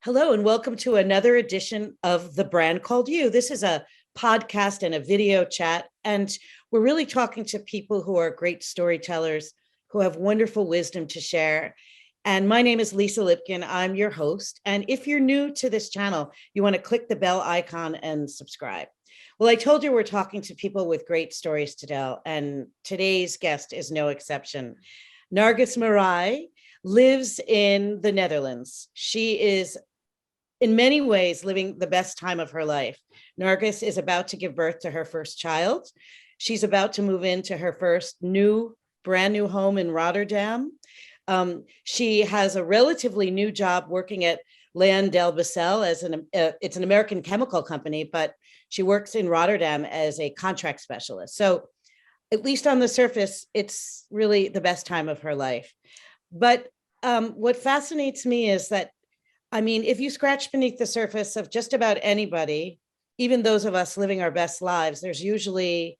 Hello, and welcome to another edition of The Brand Called You. This is a podcast and a video chat, and we're really talking to people who are great storytellers, who have wonderful wisdom to share. And my name is Lisa Lipkin. I'm your host. And if you're new to this channel, you want to click the bell icon and subscribe. Well, I told you we're talking to people with great stories to tell, and today's guest is no exception. Narges Meraj lives in the Netherlands. She is in many ways living the best time of her life. Narges is about to give birth to her first child. She's about to move into her first brand new home in Rotterdam. She has a relatively new job working at LyondellBasell it's an American chemical company, but she works in Rotterdam as a contract specialist. So at least on the surface, it's really the best time of her life. But what fascinates me is that, if you scratch beneath the surface of just about anybody, even those of us living our best lives, there's usually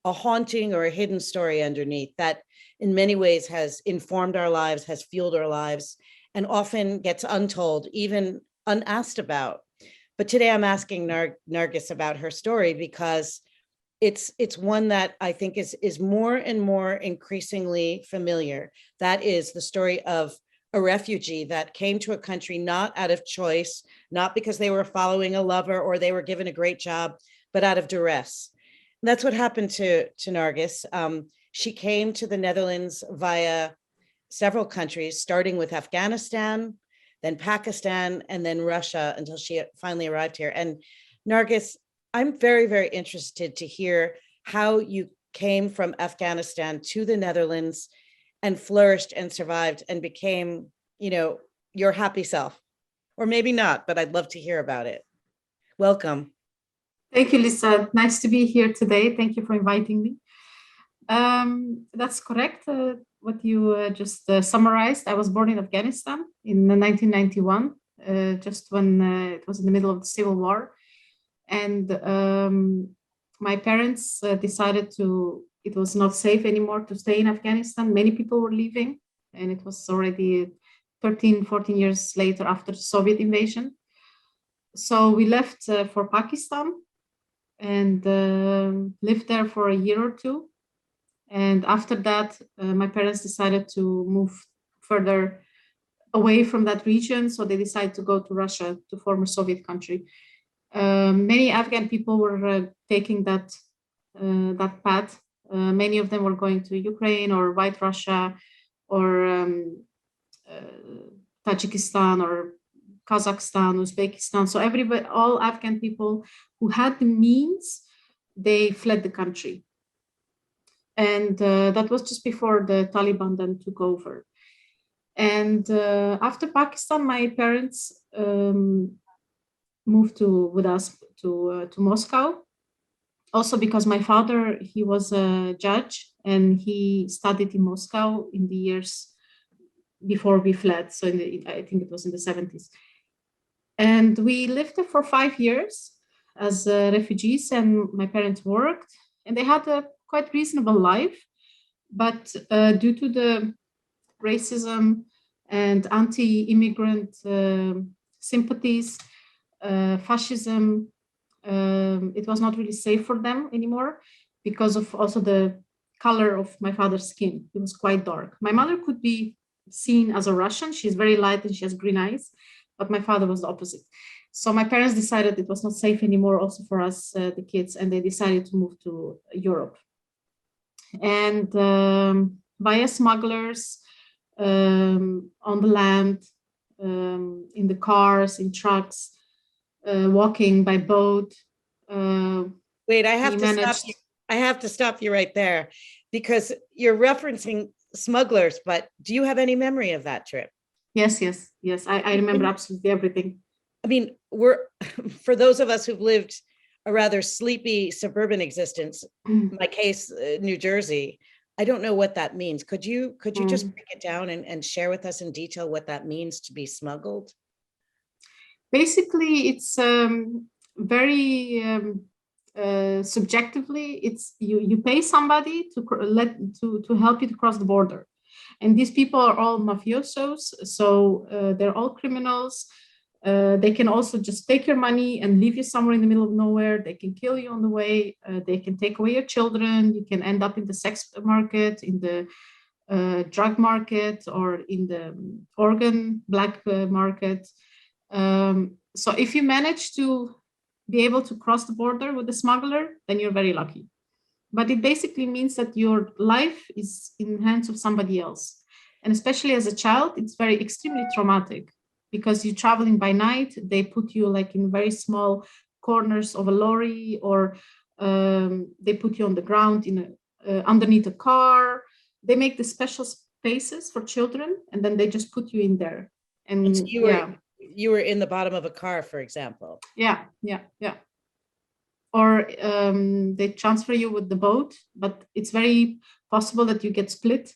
a haunting or a hidden story underneath that in many ways has informed our lives, has fueled our lives, and often gets untold, even unasked about. But today I'm asking Narges about her story because it's one that I think is more and more increasingly familiar. That is the story of a refugee that came to a country not out of choice, not because they were following a lover or they were given a great job, but out of duress. And that's what happened to Narges. She came to the Netherlands via several countries, starting with Afghanistan, then Pakistan, and then Russia until she finally arrived here. And Narges, I'm very, very interested to hear how you came from Afghanistan to the Netherlands and flourished and survived and became, your happy self. Or maybe not, but I'd love to hear about it. Welcome. Thank you, Lisa. Nice to be here today. Thank you for inviting me. That's correct, what you just summarized. I was born in Afghanistan in 1991, just when it was in the middle of the Civil War. And my parents decided it was not safe anymore to stay in Afghanistan. Many people were leaving, and it was already 13, 14 years later after the Soviet invasion. So we left for Pakistan and lived there for a year or two. And after that, my parents decided to move further away from that region. So they decided to go to Russia, to former Soviet country. Many Afghan people were taking that path. Many of them were going to Ukraine or White Russia or Tajikistan or Kazakhstan, Uzbekistan. So all Afghan people who had the means, they fled the country. And that was just before the Taliban then took over. And after Pakistan, my parents moved with us to Moscow. Also because my father, he was a judge and he studied in Moscow in the years before we fled. So I think it was in the 70s. And we lived there for 5 years as refugees, and my parents worked and they had a quite reasonable life. But due to the racism and anti-immigrant sympathies, fascism, it was not really safe for them anymore because of also the color of my father's skin. It was quite dark. My mother could be seen as a Russian. She's very light and she has green eyes, but my father was the opposite. So my parents decided it was not safe anymore also for us, the kids, and they decided to move to Europe. And via smugglers, on the land, in the cars, in trucks, walking by boat. Wait, I have to stop you right there because you're referencing smugglers, but do you have any memory of that trip? Yes. I remember absolutely everything. For those of us who've lived a rather sleepy suburban existence, in my case, New Jersey, I don't know what that means. Could you just break it down and share with us in detail what that means to be smuggled? Basically, it's very subjectively. It's you pay somebody to help you to cross the border, and these people are all mafiosos. So they're all criminals. They can also just take your money and leave you somewhere in the middle of nowhere. They can kill you on the way. They can take away your children. You can end up in the sex market, in the drug market, or in the organ black market. So if you manage to be able to cross the border with the smuggler, then you're very lucky. But it basically means that your life is in the hands of somebody else. And especially as a child, it's very extremely traumatic because you're traveling by night. They put you like in very small corners of a lorry, or they put you on the ground in underneath a car. They make the special spaces for children, and then they just put you in there. And so you were in the bottom of a car, for example. Yeah. Or they transfer you with the boat, but it's very possible that you get split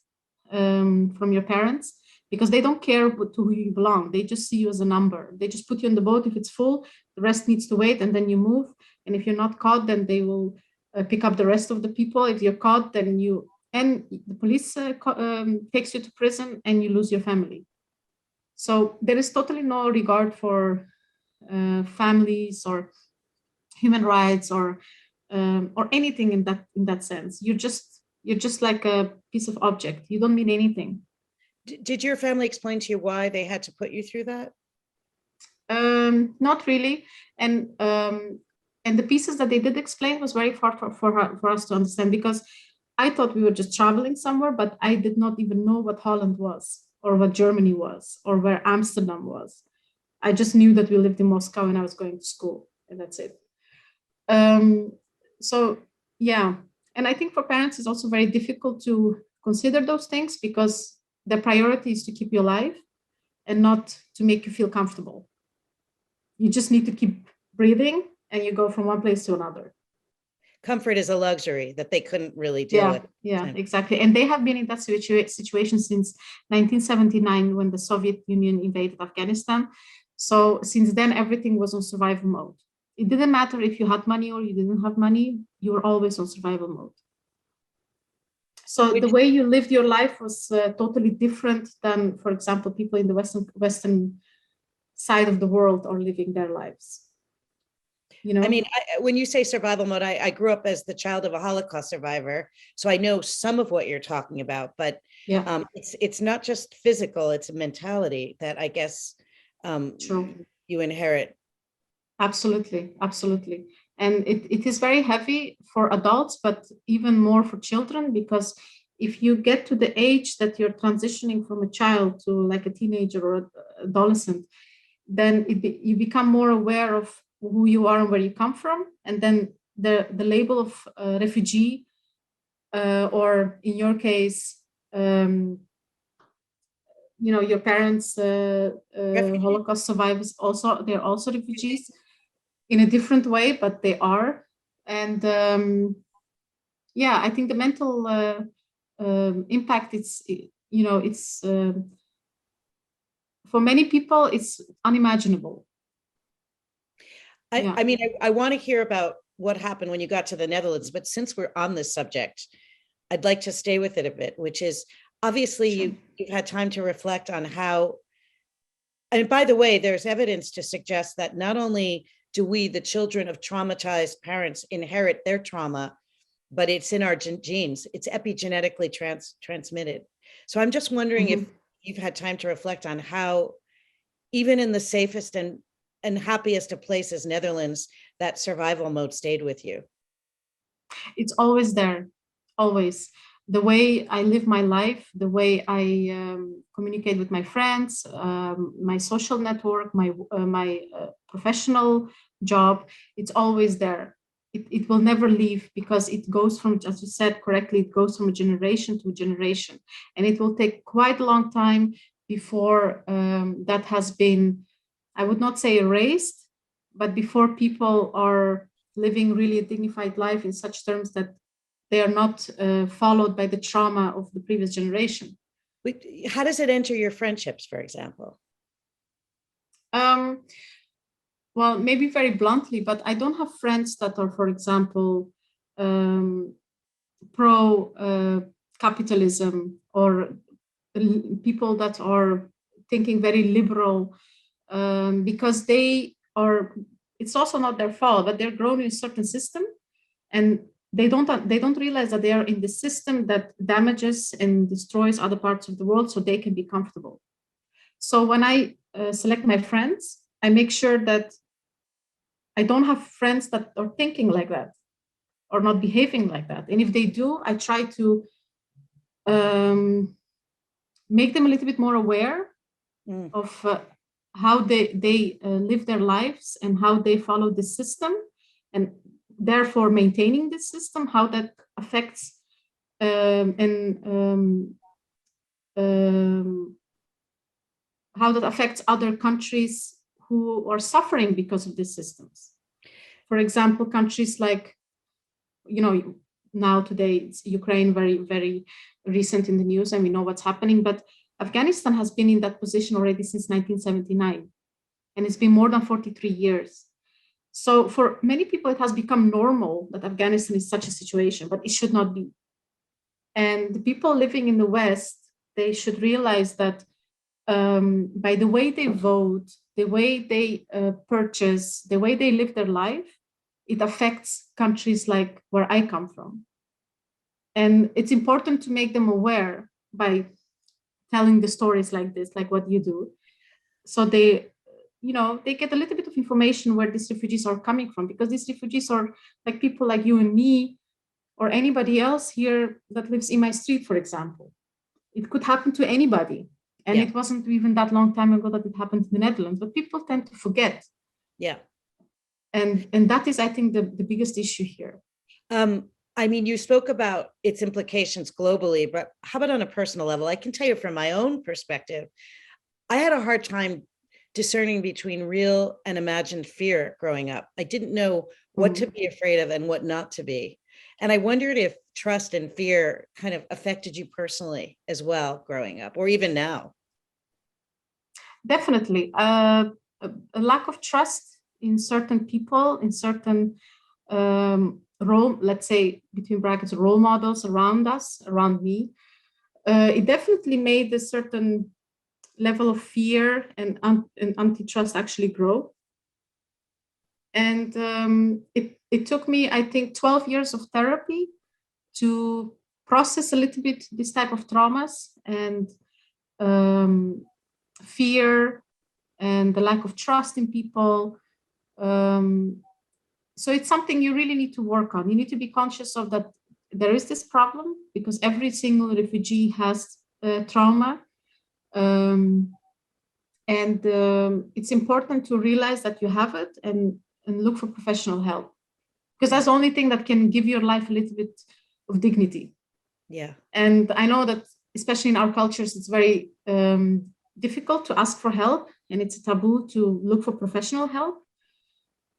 from your parents, because they don't care to who you belong. They just see you as a number. They just put you on the boat. If it's full, the rest needs to wait, and then you move. And if you're not caught, then they will pick up the rest of the people. If you're caught, then the police takes you to prison, and you lose your family. So there is totally no regard for families or human rights or anything in that sense. You're just like a piece of object. You don't mean anything. Did your family explain to you why they had to put you through that? Not really. And the pieces that they did explain was very hard for us to understand, because I thought we were just traveling somewhere, but I did not even know what Holland was, or what Germany was, or where Amsterdam was. I just knew that we lived in Moscow and I was going to school, and that's it. So yeah, and I think for parents it's also very difficult to consider those things, because the priority is to keep you alive and not to make you feel comfortable. You just need to keep breathing, and you go from one place to another. Comfort is a luxury that they couldn't really deal with. Yeah, exactly. And they have been in that situation since 1979, when the Soviet Union invaded Afghanistan. So since then, everything was on survival mode. It didn't matter if you had money or you didn't have money, you were always on survival mode. So the way you lived your life was totally different than, for example, people in the Western side of the world are living their lives. You know? I mean, when you say survival mode, I grew up as the child of a Holocaust survivor, so I know some of what you're talking about, but it's not just physical, it's a mentality that I guess you inherit. Absolutely. And it is very heavy for adults, but even more for children, because if you get to the age that you're transitioning from a child to like a teenager or adolescent, then you become more aware of who you are and where you come from. And then the label of refugee, or in your case, your parents, Holocaust survivors, they're also refugees in a different way, but they are. And I think the mental impact, it's for many people, it's unimaginable. I mean, I want to hear about what happened when you got to the Netherlands, but since we're on this subject, I'd like to stay with it a bit, which is obviously you've had time to reflect on how, and by the way, there's evidence to suggest that not only do we, the children of traumatized parents, inherit their trauma, but it's in our genes. It's epigenetically transmitted. So I'm just wondering if you've had time to reflect on how, even in the safest and happiest of places, Netherlands, that survival mode stayed with you. It's always there, always. The way I live my life, the way I communicate with my friends, my social network, my professional job, it's always there. It will never leave, because it goes from, as you said correctly, it goes from a generation to a generation. And it will take quite a long time before that has been, I would not say erased, but before people are living really a dignified life in such terms that they are not followed by the trauma of the previous generation. How does it enter your friendships, for example? Well, maybe very bluntly, but I don't have friends that are, for example, pro-capitalism, or people that are thinking very liberal because it's also not their fault, but they're grown in a certain system, and they don't realize that they are in the system that damages and destroys other parts of the world so they can be comfortable. So when I select my friends, I make sure that I don't have friends that are thinking like that or not behaving like that. And if they do, I try to make them a little bit more aware of how they live their lives and how they follow the system, and therefore maintaining the system, how that affects how that affects other countries who are suffering because of these systems. For example, countries like, now today it's Ukraine, very, very recent in the news, and we know what's happening, but Afghanistan has been in that position already since 1979, and it's been more than 43 years. So for many people, it has become normal that Afghanistan is such a situation, but it should not be. And the people living in the West, they should realize that by the way they vote, the way they purchase, the way they live their life, it affects countries like where I come from. And it's important to make them aware by telling the stories like this, like what you do. So they get a little bit of information where these refugees are coming from, because these refugees are like people like you and me, or anybody else here that lives in my street, for example. It could happen to anybody. And it wasn't even that long time ago that it happened in the Netherlands, but people tend to forget. Yeah. And that is, I think, the biggest issue here. I mean, you spoke about its implications globally, but how about on a personal level? I can tell you from my own perspective, I had a hard time discerning between real and imagined fear growing up. I didn't know what to be afraid of and what not to be. And I wondered if trust and fear kind of affected you personally as well growing up, or even now. Definitely. A lack of trust in certain people, in certain role, let's say, between brackets, role models around us, around me. It definitely made a certain level of fear and antitrust actually grow. And it took me, I think, 12 years of therapy to process a little bit this type of traumas and fear and the lack of trust in people. So it's something you really need to work on. You need to be conscious of that there is this problem, because every single refugee has trauma. It's important to realize that you have it and look for professional help, because that's the only thing that can give your life a little bit of dignity. Yeah. And I know that, especially in our cultures, it's very difficult to ask for help, and it's a taboo to look for professional help,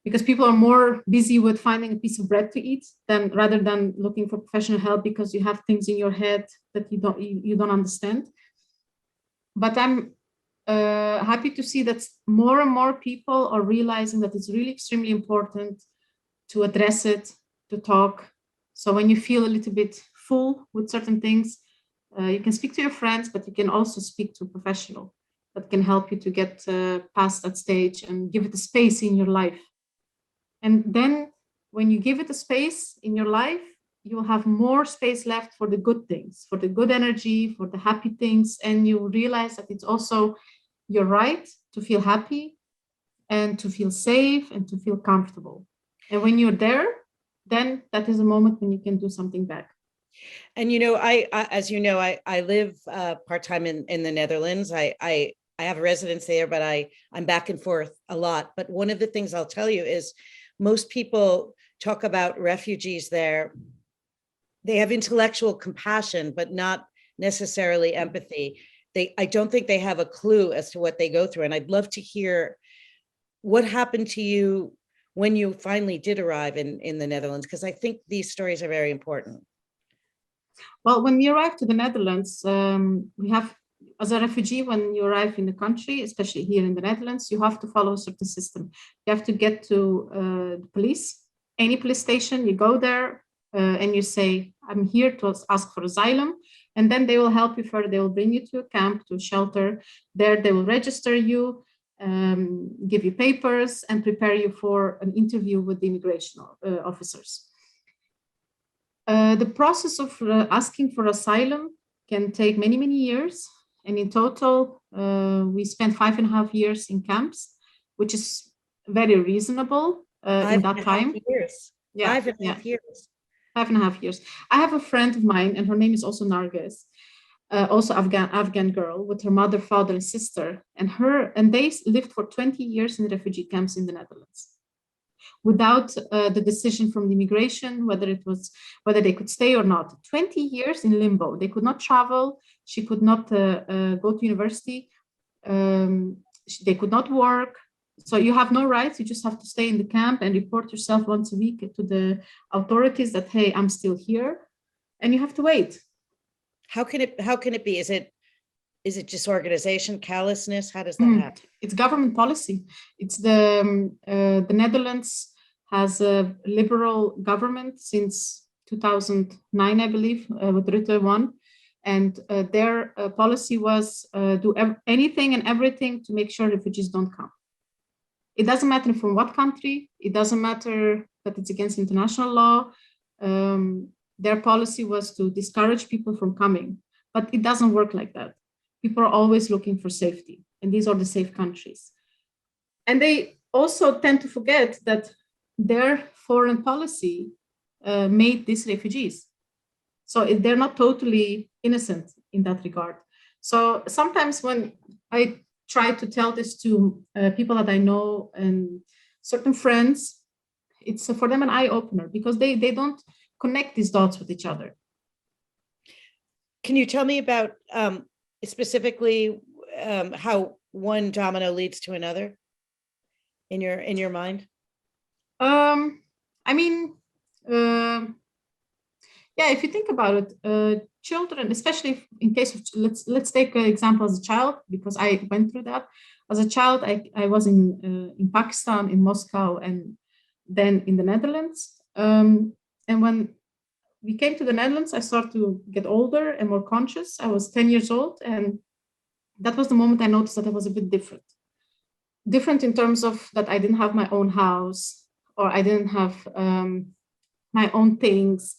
because people are more busy with finding a piece of bread to eat rather than looking for professional help, because you have things in your head that you don't understand. But I'm happy to see that more and more people are realizing that it's really extremely important to address it, to talk. So when you feel a little bit full with certain things, you can speak to your friends, but you can also speak to a professional that can help you to get past that stage and give it a space in your life. And then when you give it a space in your life, you'll have more space left for the good things, for the good energy, for the happy things. And you realize that it's also your right to feel happy and to feel safe and to feel comfortable. And when you're there, then that is a moment when you can do something back. And, as you know, I live part-time in the Netherlands. I have a residence there, but I'm back and forth a lot. But one of the things I'll tell you is most people talk about refugees there. They have intellectual compassion, but not necessarily empathy. I don't think they have a clue as to what they go through. And I'd love to hear what happened to you when you finally did arrive in the Netherlands, because I think these stories are very important. Well, when we arrived to the Netherlands, we have, as a refugee, when you arrive in the country, especially here in the Netherlands, you have to follow a certain system. You have to get to the police, any police station, you go there and you say, I'm here to ask for asylum. And then they will help you further. They will bring you to a camp, to a shelter. There they will register you. give you papers, and prepare you for an interview with the immigration officers. The process of asking for asylum can take many, many years. And in total, we spent 5.5 years in camps, which is very reasonable in that time. Years. Yeah, 5.5 years. 5.5 years. I have a friend of mine, and her name is also Narges, also Afghan girl with her mother, father, and sister, and they lived for 20 years in refugee camps in the Netherlands, without the decision from the immigration whether they could stay or not. 20 years in limbo. They could not travel. She could not go to university. They could not work. So you have no rights. You just have to stay in the camp and report yourself once a week to the authorities that, hey, I'm still here, and you have to wait. How can it be? Is it disorganization, callousness? How does that happen? It's government policy. It's the Netherlands has a liberal government since 2009, I believe, with Rutte 1. And their policy was do anything and everything to make sure refugees don't come. It doesn't matter from what country. It doesn't matter that it's against international law. Their policy was to discourage people from coming, but it doesn't work like that. People are always looking for safety, and these are the safe countries. And they also tend to forget that their foreign policy made these refugees. So they're not totally innocent in that regard. So sometimes when I try to tell this to people that I know and certain friends, it's for them an eye-opener, because they don't connect these dots with each other. Can you tell me about specifically how one domino leads to another in your mind? I mean, yeah, if you think about it, children, especially in case of, let's take an example as a child, because I went through that. As a child, I was in Pakistan, in Moscow, and then in the Netherlands. And when we came to the Netherlands, I started to get older and more conscious. I was 10 years old, and that was the moment I noticed that I was a bit different. Different in terms of that I didn't have my own house, or I didn't have my own things.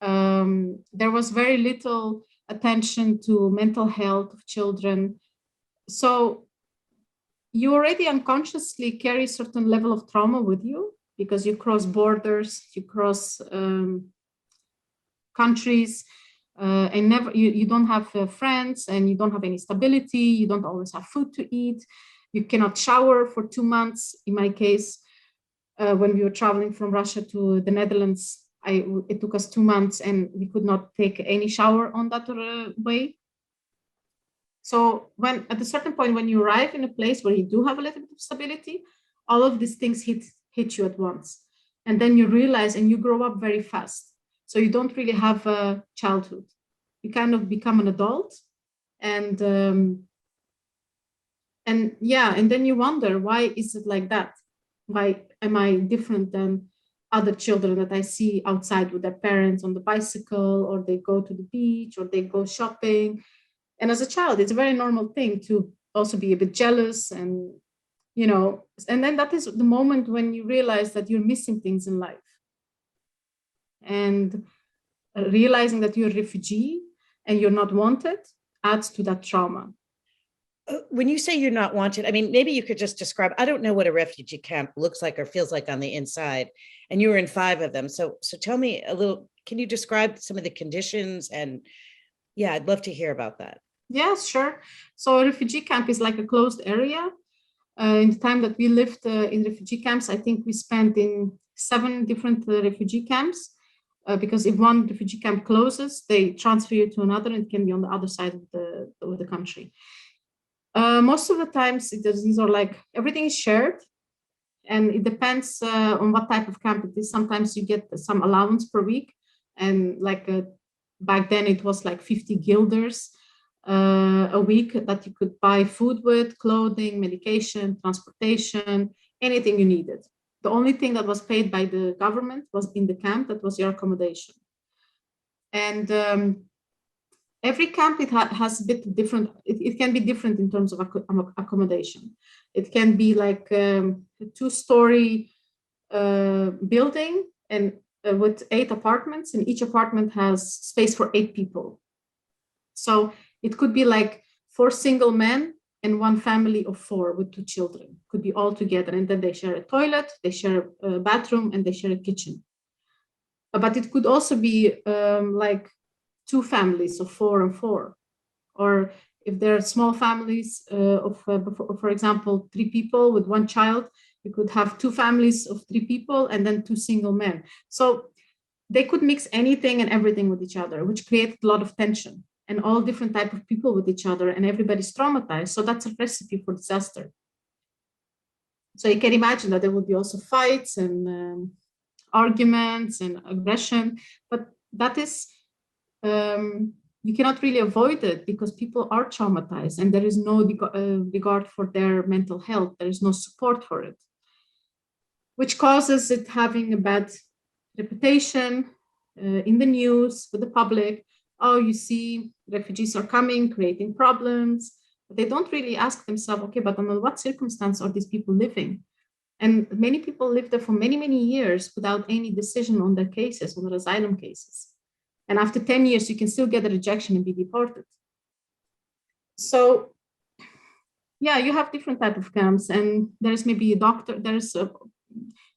There was very little attention to mental health of children. So you already unconsciously carry a certain level of trauma with you, because you cross borders, you cross countries, and you don't have friends, and you don't have any stability. You don't always have food to eat. You cannot shower for 2 months. In my case, when we were traveling from Russia to the Netherlands, it took us 2 months, and we could not take any shower on that way. So at a certain point, when you arrive in a place where you do have a little bit of stability, all of these things hit you at once. And then you realize, and you grow up very fast. So you don't really have a childhood. You kind of become an adult, and then you wonder, why is it like that? Why am I different than other children that I see outside with their parents on the bicycle, or they go to the beach, or they go shopping? And as a child, it's a very normal thing to also be a bit jealous, and and then that is the moment when you realize that you're missing things in life. And realizing that you're a refugee and you're not wanted adds to that trauma. When you say you're not wanted, I mean, maybe you could just describe, I don't know what a refugee camp looks like or feels like on the inside, and you were in 5 of them. So tell me a little, can you describe some of the conditions? And yeah, I'd love to hear about that. Yes, sure. So a refugee camp is like a closed area. In the time that we lived in refugee camps, I think we spent in 7 different refugee camps, because if one refugee camp closes, they transfer you to another, and it can be on the other side of the country. Most of the times, these are like, everything is shared, and it depends on what type of camp it is. Sometimes you get some allowance per week, and like back then it was like 50 guilders a week that you could buy food with, clothing, medication, transportation, anything you needed. The only thing that was paid by the government was in the camp, that was your accommodation. And every camp has a bit different. It can be different in terms of accommodation. It can be like a two-story building and with 8 apartments, and each apartment has space for 8 people. So it could be like 4 single men and 1 family of 4 with 2 children. Could be all together, and then they share a toilet, they share a bathroom, and they share a kitchen. But it could also be like 2 families of 4 and 4, or if there are small families of, for example, 3 people with 1 child, you could have 2 families of 3 people and then 2 single men. So they could mix anything and everything with each other, which created a lot of tension and all different type of people with each other, and everybody's traumatized. So that's a recipe for disaster. So you can imagine that there would be also fights and arguments and aggression, but that is, you cannot really avoid it because people are traumatized and there is no regard for their mental health. There is no support for it, which causes it having a bad reputation in the news with the public. Oh, you see, refugees are coming, creating problems. But they don't really ask themselves, okay, but under what circumstance are these people living? And many people live there for many, many years without any decision on their cases, on their asylum cases. And after 10 years, you can still get a rejection and be deported. So, yeah, you have different type of camps, and there's maybe a doctor. There's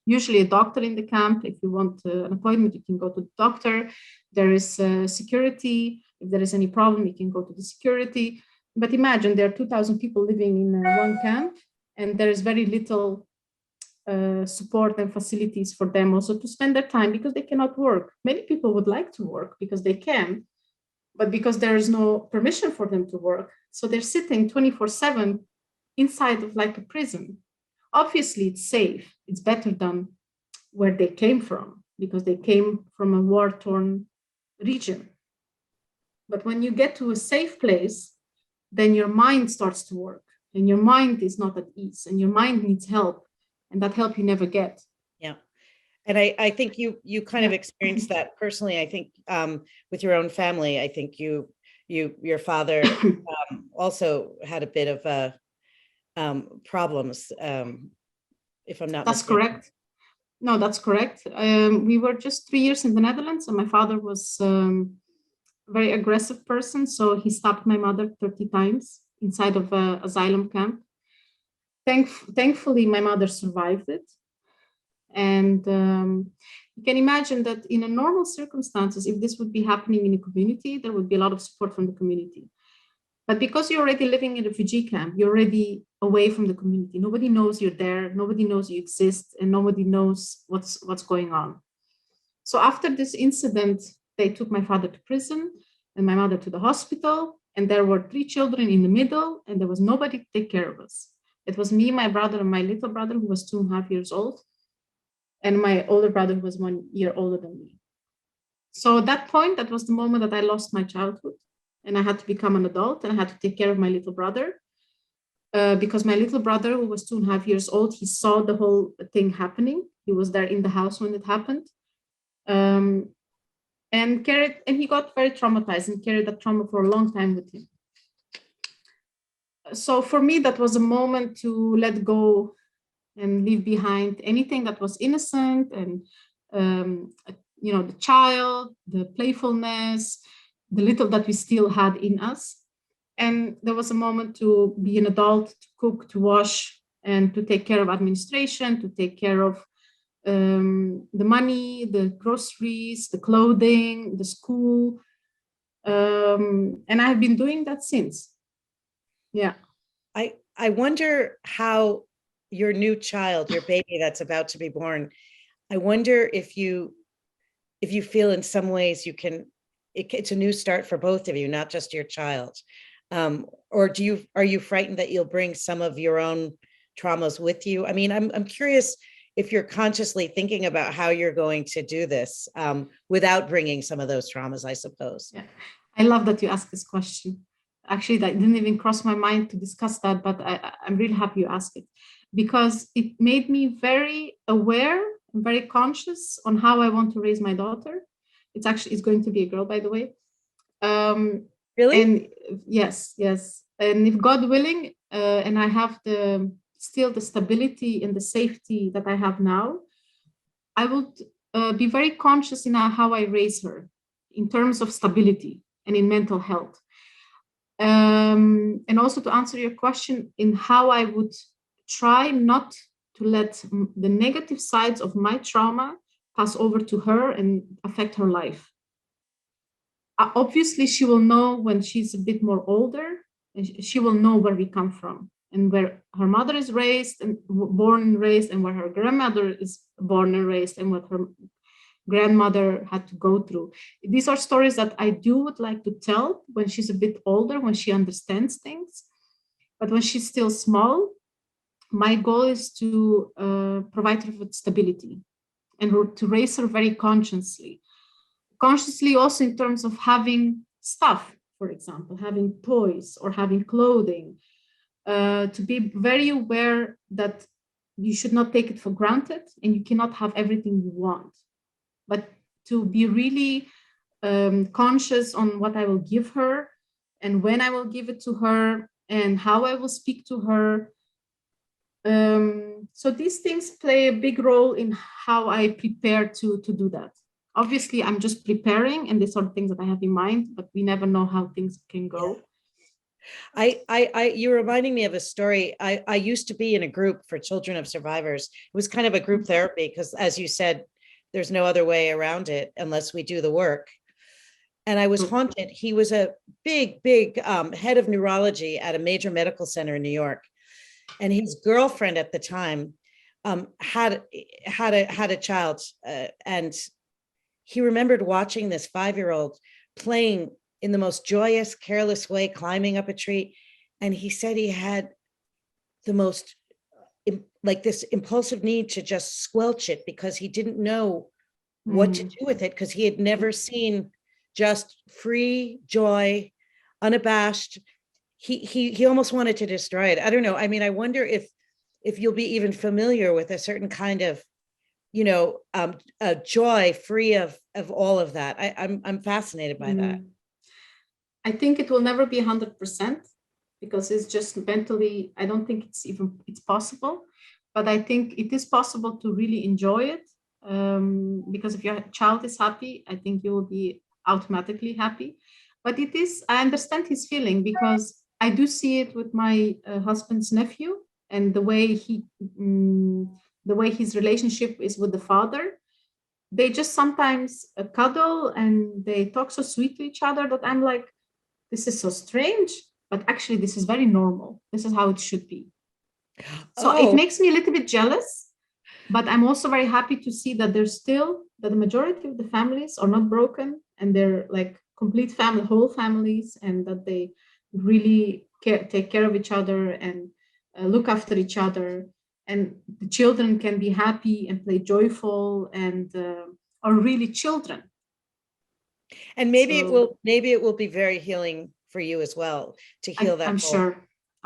usually a doctor in the camp. If you want an appointment, you can go to the doctor. There is security. If there is any problem, you can go to the security. But imagine there are 2,000 people living in one camp, and there is very little support and facilities for them also to spend their time because they cannot work. Many people would like to work because they can, but because there is no permission for them to work. So they're sitting 24/7 inside of like a prison. Obviously, it's safe. It's better than where they came from because they came from a war-torn region. But when you get to a safe place, then your mind starts to work and your mind is not at ease and your mind needs help. And that help you never get. Yeah. And I think you kind of experienced that personally. I think with your own family, I think your father also had a bit of problems, if I'm not That's mistaken. correct. No, that's correct. We were just 3 years in the Netherlands, and my father was a very aggressive person. So he stabbed my mother 30 times inside of an asylum camp. Thankfully, my mother survived it. And you can imagine that in a normal circumstances, if this would be happening in a community, there would be a lot of support from the community. But because you're already living in a refugee camp, you're already away from the community. Nobody knows you're there. Nobody knows you exist, and nobody knows what's going on. So after this incident, they took my father to prison and my mother to the hospital. And there were 3 children in the middle, and there was nobody to take care of us. It was me, my brother, and my little brother, who was 2.5 years old, and my older brother, who was 1 year older than me. So at that point, that was the moment that I lost my childhood, and I had to become an adult, and I had to take care of my little brother, because my little brother, who was 2.5 years old, he saw the whole thing happening. He was there in the house when it happened, and he got very traumatized and carried that trauma for a long time with him. So for me, that was a moment to let go and leave behind anything that was innocent and, the child, the playfulness, the little that we still had in us. And there was a moment to be an adult, to cook, to wash, and to take care of administration, to take care of the money, the groceries, the clothing, the school. And I've been doing that since. Yeah. I wonder how your new child, your baby that's about to be born, I wonder if you feel in some ways it's a new start for both of you, not just your child. Or are you frightened that you'll bring some of your own traumas with you? I mean, I'm curious if you're consciously thinking about how you're going to do this without bringing some of those traumas, I suppose. Yeah, I love that you asked this question. Actually, that didn't even cross my mind to discuss that, but I'm really happy you asked it because it made me very aware and very conscious on how I want to raise my daughter. It's going to be a girl, by the way. Really? And yes, yes. And if God willing, and I have the still the stability and the safety that I have now, I would be very conscious in how I raise her in terms of stability and in mental health. And also to answer your question in how I would try not to let the negative sides of my trauma pass over to her and affect her life. Obviously, she will know when she's a bit more older, and she will know where we come from and where her mother is raised and born and raised, and where her grandmother is born and raised, and what her grandmother had to go through. These are stories that I do would like to tell when she's a bit older, when she understands things. But when she's still small, my goal is to provide her with stability and to raise her very consciously. Consciously also in terms of having stuff, for example, having toys or having clothing, to be very aware that you should not take it for granted and you cannot have everything you want, but to be really conscious on what I will give her and when I will give it to her and how I will speak to her. So these things play a big role in how I prepare to do that. Obviously, I'm just preparing and these are things that I have in mind, but we never know how things can go. You're reminding me of a story. I used to be in a group for children of survivors. It was kind of a group therapy because, as you said, there's no other way around it unless we do the work. And I was haunted. He was a big head of neurology at a major medical center in New York. And his girlfriend at the time had a child. And he remembered watching this 5-year-old playing in the most joyous, careless way, climbing up a tree. And he said he had the most, like this impulsive need to just squelch it because he didn't know what to do with it because he had never seen just free joy, unabashed. He almost wanted to destroy it. I don't know. I mean, I wonder if you'll be even familiar with a certain kind of, joy free of all of that. I'm fascinated by that. I think it will never be 100% because it's just mentally, I don't think it's possible, but I think it is possible to really enjoy it. Because if your child is happy, I think you will be automatically happy. But I understand his feeling because I do see it with my husband's nephew and the way his relationship is with the father. They just sometimes cuddle and they talk so sweet to each other that I'm like, this is so strange, but actually this is very normal. This is how it should be. So it makes me a little bit jealous, but I'm also very happy to see that that the majority of the families are not broken and they're like complete family, whole families, and that they really take care of each other and look after each other. And the children can be happy and play joyful and are really children. And maybe it will be very healing for you as well to heal that.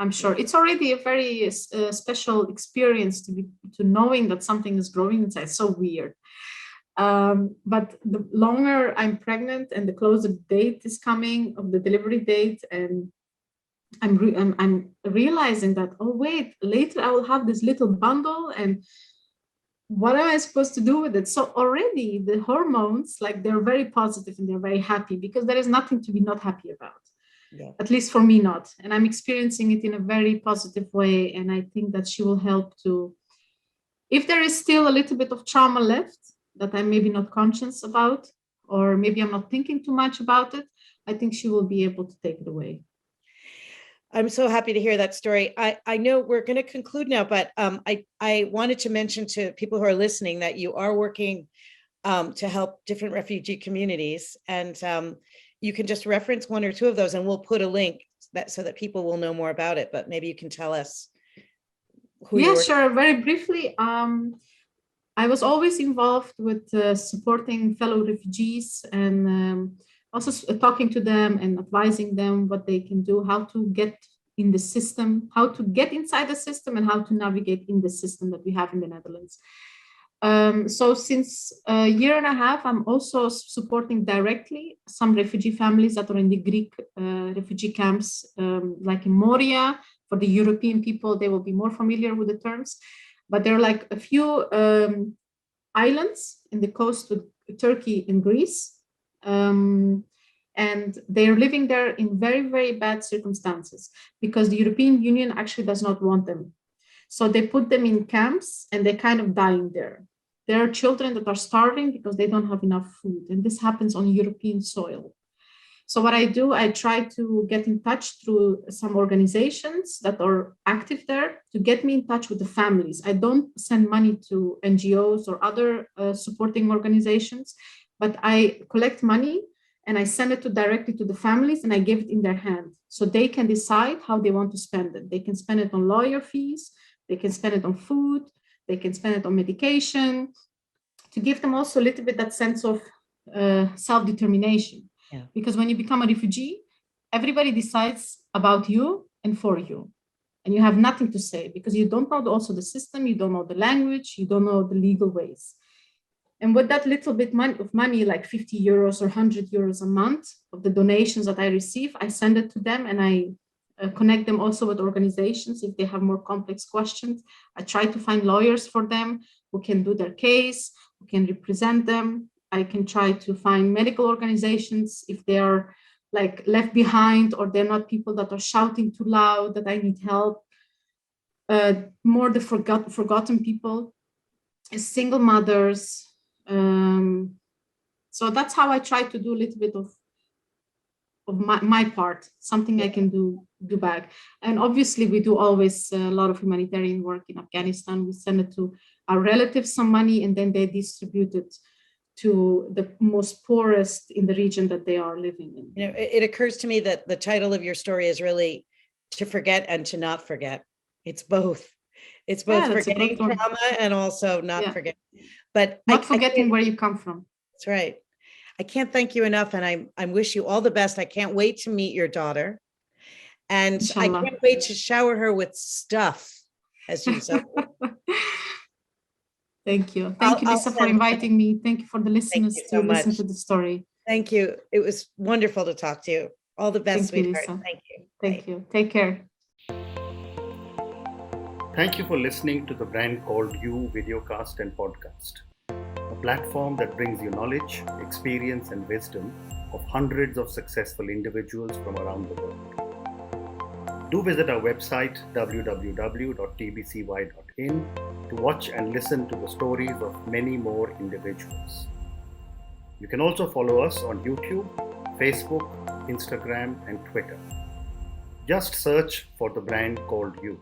I'm sure it's already a very special experience to knowing that something is growing inside. It's so weird. But the longer I'm pregnant and the closer the date is coming of the delivery date, and I'm realizing that, oh wait, later I will have this little bundle and what am I supposed to do with it? So already the hormones, like they're very positive and they're very happy because there is nothing to be not happy about. Yeah. At least for me, not. And I'm experiencing it in a very positive way. And I think that she will help to, if there is still a little bit of trauma left that I'm maybe not conscious about, or maybe I'm not thinking too much about it, I think she will be able to take it away. I'm so happy to hear that story. I know we're going to conclude now, but I wanted to mention to people who are listening that you are working to help different refugee communities. And you can just reference one or two of those and we'll put a link so that people will know more about it. But maybe you can tell us who you're working with. Sure. Very briefly, I was always involved with supporting fellow refugees and also talking to them and advising them what they can do, how to get in the system, how to get inside the system and how to navigate in the system that we have in the Netherlands. So since a year and a half, I'm also supporting directly some refugee families that are in the Greek refugee camps, like in Moria. For the European people, they will be more familiar with the terms. But there are like a few islands in the coast with Turkey and Greece. And they're living there in very, very bad circumstances because the European Union actually does not want them. So they put them in camps and they're kind of dying there. There are children that are starving because they don't have enough food. And this happens on European soil. So what I do, I try to get in touch through some organizations that are active there to get me in touch with the families. I don't send money to NGOs or other supporting organizations, but I collect money and I send it directly to the families and I give it in their hand. So they can decide how they want to spend it. They can spend it on lawyer fees, they can spend it on food, they can spend it on medication, to give them also a little bit that sense of self-determination. Yeah. Because when you become a refugee, everybody decides about you and for you. And you have nothing to say because you don't know also the system, you don't know the language, you don't know the legal ways. And with that little bit of money, like 50 euros or 100 euros a month of the donations that I receive, I send it to them and I connect them also with organizations if they have more complex questions. I try to find lawyers for them who can do their case, who can represent them. I can try to find medical organizations if they are like left behind or they're not people that are shouting too loud that I need help. More the forgotten people, single mothers. So that's how I try to do a little bit of my part, something I can do back. And obviously we do always a lot of humanitarian work in Afghanistan. We send it to our relatives some money and then they distribute it to the most poorest in the region that they are living in. You know, it occurs to me that the title of your story is really To Forget and to Not Forget. It's both. It's both forgetting trauma and also not forgetting. But not forgetting where you come from. That's right. I can't thank you enough. And I wish you all the best. I can't wait to meet your daughter. And Inshallah. I can't wait to shower her with stuff, as you said. Thank you. Thank you, Lisa, for inviting me. Thank you for the listeners to listen to the story. Thank you. It was wonderful to talk to you. All the best, sweetheart. Thank you. Thank you. Take care. Thank you for listening to the Brand Called You videocast and podcast, a platform that brings you knowledge, experience, and wisdom of hundreds of successful individuals from around the world. Do visit our website www.tbcy.in to watch and listen to the stories of many more individuals. You can also follow us on YouTube, Facebook, Instagram, and Twitter. Just search for the Brand Called You.